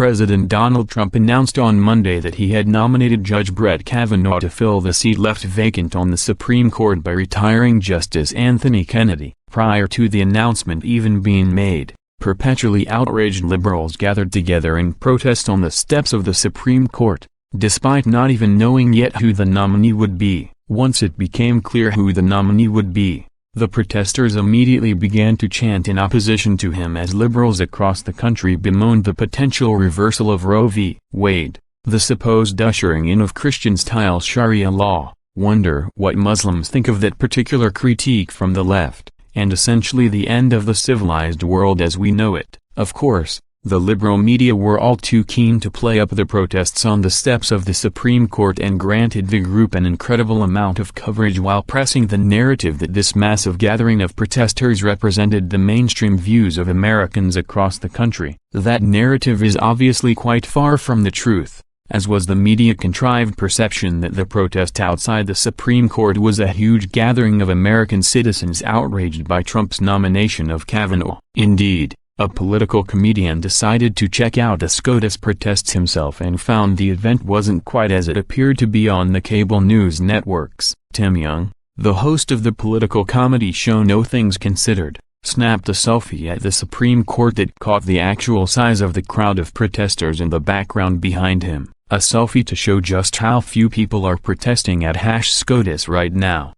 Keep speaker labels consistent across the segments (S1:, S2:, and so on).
S1: President Donald Trump announced on Monday that he had nominated Judge Brett Kavanaugh to fill the seat left vacant on the Supreme Court by retiring Justice Anthony Kennedy. Prior to the announcement even being made, perpetually outraged liberals gathered together in protest on the steps of the Supreme Court, despite not even knowing yet who the nominee would be. Once it became clear who the nominee would be, the protesters immediately began to chant in opposition to him as liberals across the country bemoaned the potential reversal of Roe v. Wade, the supposed ushering in of Christian-style Sharia law. Wonder what Muslims think of that particular critique from the left, and essentially the end of the civilized world as we know it. Of course, the liberal media were all too keen to play up the protests on the steps of the Supreme Court and granted the group an incredible amount of coverage while pressing the narrative that this massive gathering of protesters represented the mainstream views of Americans across the country. That narrative is obviously quite far from the truth, as was the media-contrived perception that the protest outside the Supreme Court was a huge gathering of American citizens outraged by Trump's nomination of Kavanaugh. Indeed, a political comedian decided to check out the SCOTUS protests himself and found the event wasn't quite as it appeared to be on the cable news networks. Tim Young, the host of the political comedy show No Things Considered, snapped a selfie at the Supreme Court that caught the actual size of the crowd of protesters in the background behind him, a selfie to show just how few people are protesting at #SCOTUS right now.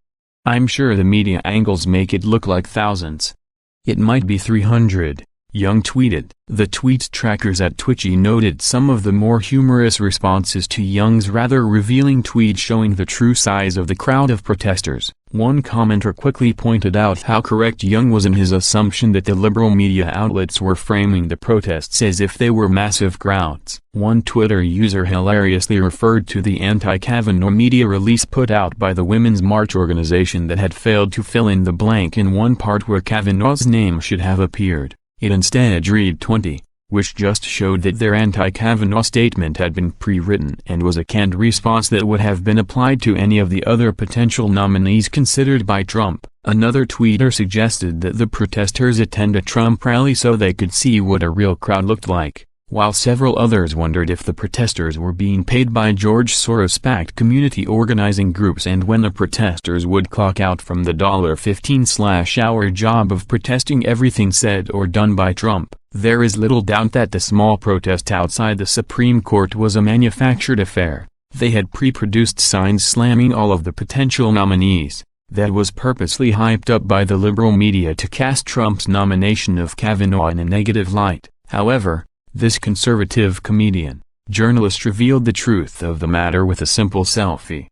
S1: I'm sure the media angles make it look like thousands. It might be 300. Young tweeted. The tweet trackers at Twitchy noted some of the more humorous responses to Young's rather revealing tweet showing the true size of the crowd of protesters. One commenter quickly pointed out how correct Young was in his assumption that the liberal media outlets were framing the protests as if they were massive crowds. One Twitter user hilariously referred to the anti-Kavanaugh media release put out by the Women's March organization that had failed to fill in the blank in one part where Kavanaugh's name should have appeared. It instead read 20, which just showed that their anti-Kavanaugh statement had been pre-written and was a canned response that would have been applied to any of the other potential nominees considered by Trump. Another tweeter suggested that the protesters attend a Trump rally so they could see what a real crowd looked like, while several others wondered if the protesters were being paid by George Soros-backed community organizing groups and when the protesters would clock out from the $15/hour job of protesting everything said or done by Trump. There is little doubt that the small protest outside the Supreme Court was a manufactured affair. They had pre-produced signs slamming all of the potential nominees. That was purposely hyped up by the liberal media to cast Trump's nomination of Kavanaugh in a negative light. However, this conservative comedian, journalist revealed the truth of the matter with a simple selfie.